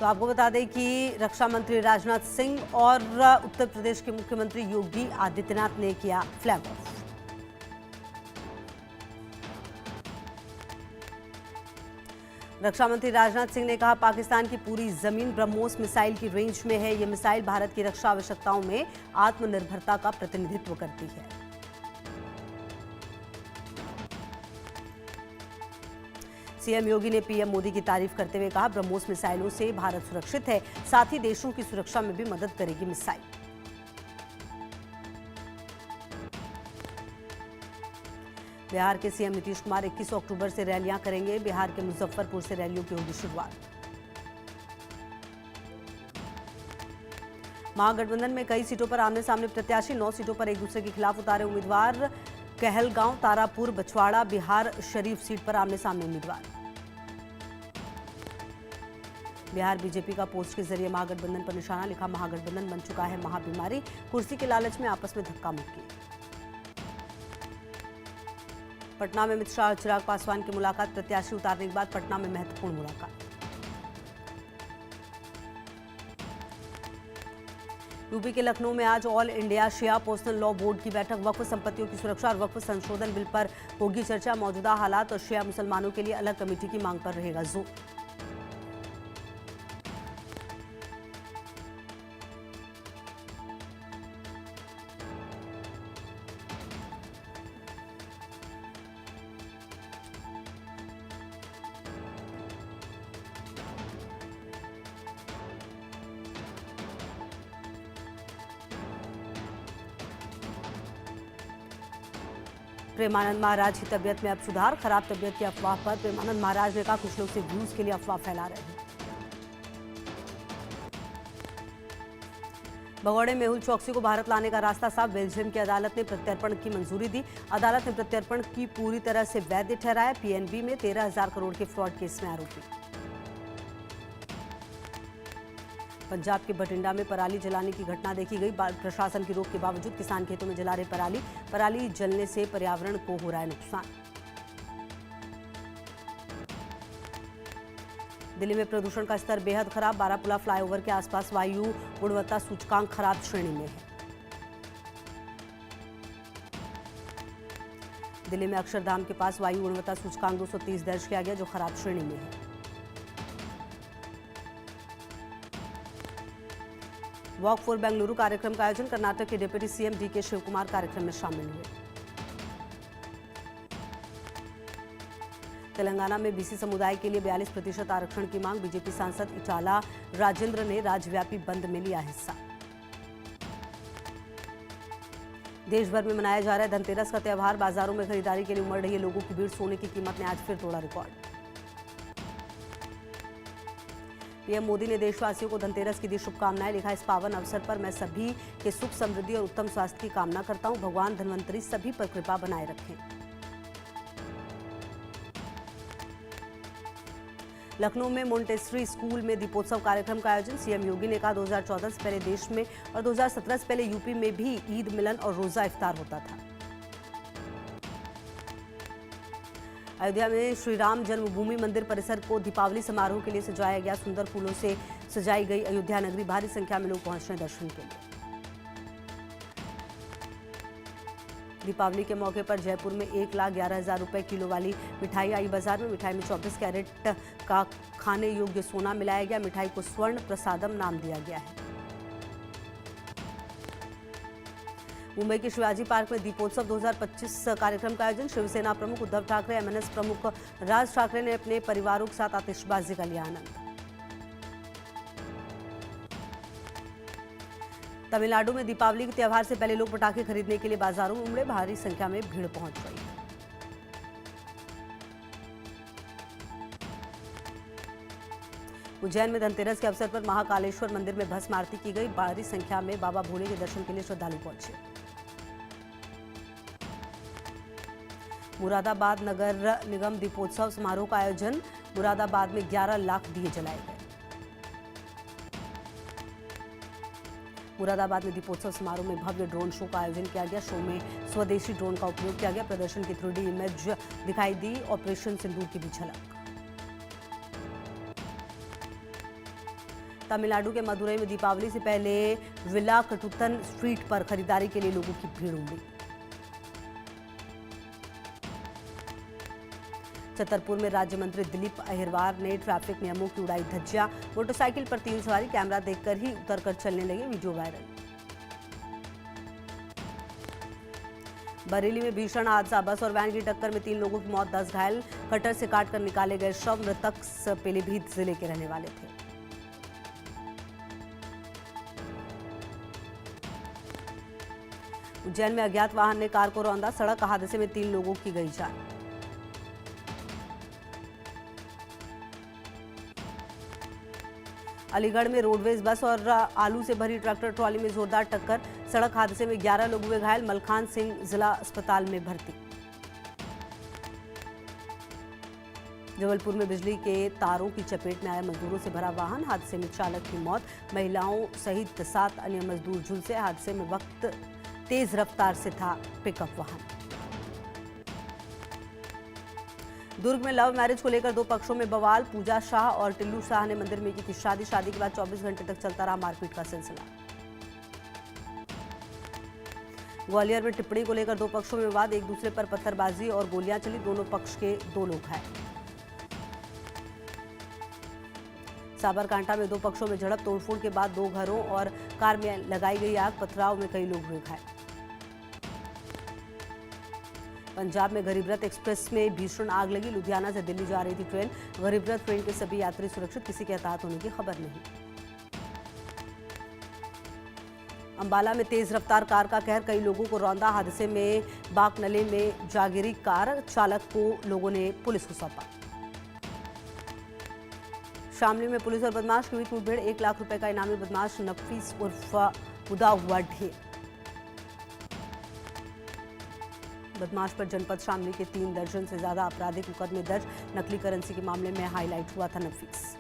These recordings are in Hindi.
तो आपको बता दें कि रक्षा मंत्री राजनाथ सिंह और उत्तर प्रदेश के मुख्यमंत्री योगी आदित्यनाथ ने किया फ्लैग ऑफ। रक्षा मंत्री राजनाथ सिंह ने कहा, पाकिस्तान की पूरी जमीन ब्रह्मोस मिसाइल की रेंज में है। ये मिसाइल भारत की रक्षा आवश्यकताओं में आत्मनिर्भरता का प्रतिनिधित्व करती है। सीएम योगी ने पीएम मोदी की तारीफ करते हुए कहा, ब्रह्मोस मिसाइलों से भारत सुरक्षित है, साथ ही देशों की सुरक्षा में भी मदद करेगी मिसाइल। बिहार के सीएम नीतीश कुमार 21 अक्टूबर से रैलियां करेंगे। बिहार के मुजफ्फरपुर से रैलियों की होगी शुरुआत। महागठबंधन में कई सीटों पर आमने सामने प्रत्याशी, 9 सीटों पर एक दूसरे के खिलाफ उतारे उम्मीदवार। कहलगांव, तारापुर, बछवाड़ा, बिहार शरीफ सीट पर आमने सामने उम्मीदवार। बिहार बीजेपी का पोस्ट के जरिए महागठबंधन पर निशाना, लिखा, महागठबंधन बन चुका है महाबीमारी, कुर्सी के लालच में आपस में धक्का मुक्की। पटना में अमित शाह और चिराग पासवान की मुलाकात, प्रत्याशी उतारने के बाद पटना में महत्वपूर्ण मुलाकात। यूपी के लखनऊ में आज ऑल इंडिया शिया पर्सनल लॉ बोर्ड की बैठक। वक्फ संपत्तियों की सुरक्षा और वक्फ संशोधन बिल पर होगी चर्चा। मौजूदा हालात और शिया मुसलमानों के लिए अलग कमेटी की मांग पर रहेगा जोर। प्रेमानंद महाराज की तबीयत में अब सुधार, खराब तबीयत की अफवाह पर प्रेमानंद महाराज ने कहा, कुछ लोग सिर्फ व्यूज के लिए अफवाह फैला रहे हैं। भगौड़े मेहुल चौकसी को भारत लाने का रास्ता साफ, बेल्जियम की अदालत ने प्रत्यर्पण की मंजूरी दी। अदालत ने प्रत्यर्पण की पूरी तरह से वैध ठहराया। पीएनबी में 13,000 करोड़ के फ्रॉड केस में आरोपी। पंजाब के बठिंडा में पराली जलाने की घटना देखी गई। प्रशासन की रोक के बावजूद किसान खेतों में जला रहे पराली। पराली जलने से पर्यावरण को हो रहा है नुकसान। दिल्ली में प्रदूषण का स्तर बेहद खराब। बारापुला फ्लाईओवर के आसपास वायु गुणवत्ता सूचकांक खराब श्रेणी में है। दिल्ली में अक्षरधाम के पास वायु गुणवत्ता सूचकांक 230 दर्ज किया गया, जो खराब श्रेणी में है। वॉक फॉर बेंगलुरु कार्यक्रम का आयोजन, कर्नाटक के डिप्टी सीएम डीके शिवकुमार कार्यक्रम में शामिल हुए। तेलंगाना में बीसी समुदाय के लिए 42% आरक्षण की मांग। बीजेपी सांसद इटाला राजेंद्र ने राज्यव्यापी बंद में लिया हिस्सा। देश भर में मनाया जा रहा है धनतेरस का त्यौहार। बाजारों में खरीदारी के लिए उमड़ रही है लोगों की भीड़। सोने की कीमत ने आज फिर तोड़ा रिकॉर्ड। पीएम मोदी ने देशवासियों को धनतेरस की दी शुभकामनाएं, लिखा, इस पावन अवसर पर मैं सभी के सुख समृद्धि और उत्तम स्वास्थ्य की कामना करता हूं। भगवान धन्वंतरी सभी पर कृपा बनाए रखें। लखनऊ में मोंटेसरी स्कूल में दीपोत्सव कार्यक्रम का आयोजन। सीएम योगी ने कहा, 2014 से पहले देश में और 2017 से पहले यूपी में भी ईद मिलन और रोजा इफ्तार होता था। अयोध्या में श्री राम जन्मभूमि मंदिर परिसर को दीपावली समारोह के लिए सजाया गया। सुंदर फूलों से सजाई गई अयोध्या नगरी। भारी संख्या में लोग पहुंच रहे दर्शन के लिए। दीपावली के मौके पर जयपुर में 1,11,000 रुपए किलो वाली मिठाई आई बाजार में। मिठाई में 24 कैरेट का खाने योग्य सोना मिलाया गया। मिठाई को स्वर्ण प्रसादम नाम दिया गया है। मुंबई के शिवाजी पार्क में दीपोत्सव 2025 कार्यक्रम का आयोजन। शिवसेना प्रमुख उद्धव ठाकरे, एमएनएस प्रमुख राज ठाकरे ने अपने परिवारों के साथ आतिशबाजी का लिया आनंद। तमिलनाडु में दीपावली के त्यौहार से पहले लोग पटाखे खरीदने के लिए बाजारों में उमड़े। भारी संख्या में भीड़ पहुंच गई। उज्जैन में धनतेरस के अवसर पर महाकालेश्वर मंदिर में भस्म आरती की गई। भारी संख्या में बाबा भोले के दर्शन के लिए श्रद्धालु पहुंचे। मुरादाबाद नगर निगम दीपोत्सव समारोह का आयोजन। मुरादाबाद में 11 लाख दिए जलाए गए। मुरादाबाद में दीपोत्सव समारोह में भव्य ड्रोन शो का आयोजन किया गया। शो में स्वदेशी ड्रोन का उपयोग किया गया। प्रदर्शन की 3D इमेज दिखाई दी। ऑपरेशन सिंदूर की भी झलक। तमिलनाडु के मदुरई में दीपावली से पहले विला कटुतन स्ट्रीट पर खरीदारी के लिए लोगों की भीड़ उमड़ी। छतरपुर में राज्य मंत्री दिलीप अहिरवार ने ट्रैफिक नियमों की उड़ाई धज्जियां। मोटरसाइकिल पर 3 सवारी कैमरा देखकर ही उतरकर चलने लगे, वीडियो वायरल। बरेली में भीषण हादसा, बस और वैन की टक्कर में 3 लोगों की मौत, 10 घायल। कटर से काटकर निकाले गए शव, मृतक पीलीभीत जिले के रहने वाले थे। उज्जैन में अज्ञात वाहन ने कार को रौंदा, सड़क हादसे में 3 लोगों की गई जान। अलीगढ़ में रोडवेज बस और आलू से भरी ट्रैक्टर ट्रॉली में जोरदार टक्कर, सड़क हादसे में 11 लोग हुए घायल, मलखान सिंह जिला अस्पताल में भर्ती। जबलपुर में बिजली के तारों की चपेट में आया मजदूरों से भरा वाहन, हादसे में चालक की मौत, महिलाओं सहित 7 अन्य मजदूर झुलसे। हादसे में वक्त तेज रफ्तार से था पिकअप वाहन। दुर्ग में लव मैरिज को लेकर 2 पक्षों में बवाल, पूजा शाह और टिल्लू शाह ने मंदिर में की थी शादी। शादी के बाद 24 घंटे तक चलता रहा मारपीट का सिलसिला। ग्वालियर में टिप्पणी को लेकर 2 पक्षों में विवाद, एक दूसरे पर पत्थरबाजी और गोलियां चली, दोनों पक्ष के 2 लोग घायल। साबरकांठा में 2 पक्षों में झड़प, तोड़फोड़ के बाद 2 घरों और कार में लगाई गई आग, पथराव में कई लोग हुए घायल। पंजाब में गरीब रथ एक्सप्रेस में भीषण आग लगी, लुधियाना से दिल्ली जा रही थी ट्रेन। गरीब रथ ट्रेन के सभी यात्री सुरक्षित, किसी के हताहत होने की खबर नहीं। अंबाला में तेज रफ्तार कार का कहर, कई लोगों को रौंदा, हादसे में बाकनले में जा गिरी कार, चालक को लोगों ने पुलिस को सौंपा। शामली में पुलिस और बदमाश की हुई मुठभेड़, 1 लाख रुपए का इनामी बदमाश नफीस उर्फ उदा हुआ ढेर। बदमाश पर जनपद शामली के 3 दर्जन से ज्यादा आपराधिक मुकदमे दर्ज, नकली करेंसी के मामले में हाईलाइट हुआ था नफीस।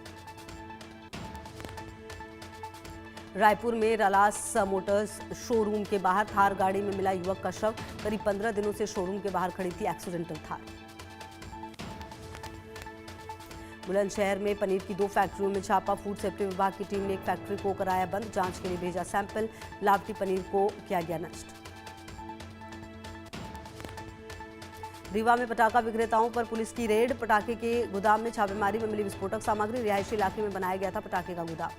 रायपुर में रलास मोटर्स शोरूम के बाहर थार गाड़ी में मिला युवक का शव, करीब 15 दिनों से शोरूम के बाहर खड़ी थी एक्सीडेंटल थार। बुलंदशहर में पनीर की 2 फैक्ट्रियों में छापा, फूड सेफ्टी विभाग की टीम ने एक फैक्ट्री को कराया बंद, जांच के लिए भेजा सैंपल, लावटी पनीर को किया गया नष्ट। रीवा में पटाखा विक्रेताओं पर पुलिस की रेड, पटाखे के गोदाम में छापेमारी में मिली विस्फोटक सामग्री, रिहायशी इलाके में बनाया गया था पटाखे का गोदाम।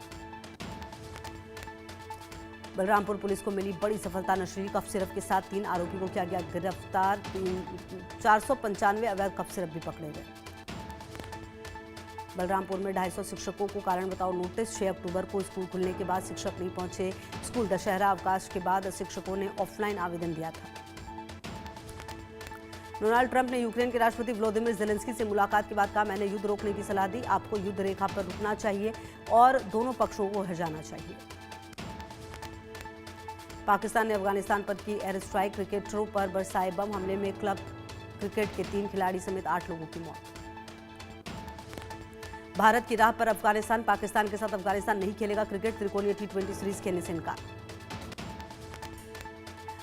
बलरामपुर पुलिस को मिली बड़ी सफलता, नशीली कफ सिरप के साथ 3 आरोपी को किया गया गिरफ्तार, 495 अवैध कफ सिरप भी पकड़े गए। बलरामपुर में 250 शिक्षकों को कारण बताओ नोटिस, 6 अक्टूबर को स्कूल खुलने के बाद शिक्षक नहीं पहुंचे स्कूल, दशहरा अवकाश के बाद शिक्षकों ने ऑफलाइन आवेदन दिया था। डोनाल्ड ट्रंप ने यूक्रेन के राष्ट्रपति व्लादिमीर ज़ेलेंस्की से मुलाकात के बाद कहा, मैंने युद्ध रोकने की सलाह दी, आपको युद्ध रेखा पर रुकना चाहिए और दोनों पक्षों को हटाना चाहिए। पाकिस्तान ने अफगानिस्तान पर की एयर स्ट्राइक, क्रिकेटरों पर बरसाए बम, हमले में क्लब क्रिकेट के 3 खिलाड़ी समेत 8 लोगों की मौत। भारत की राह पर अफगानिस्तान, पाकिस्तान के साथ अफगानिस्तान नहीं खेलेगा क्रिकेट, त्रिकोणीय T20 सीरीज खेलने से इनकार।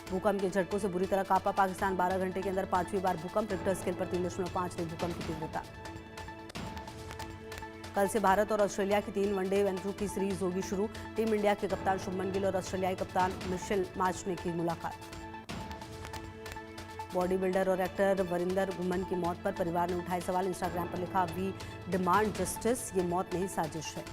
भूकंप के झटकों से बुरी तरह कांपा पाकिस्तान, 12 घंटे के अंदर 5वीं बार भूकंप, रिक्टर स्केल पर 3.5 रही भूकंप की तीव्रता। कल से भारत और ऑस्ट्रेलिया की 3 वनडे एंट्री की सीरीज होगी शुरू, टीम इंडिया के कप्तान शुभमन गिल और ऑस्ट्रेलियाई कप्तान मिशेल मार्श ने की मुलाकात। बॉडी बिल्डर और एक्टर वरिंदर घुमन की मौत पर परिवार ने उठाए सवाल, इंस्टाग्राम पर लिखा, वी डिमांड जस्टिस, ये मौत नहीं साजिश है।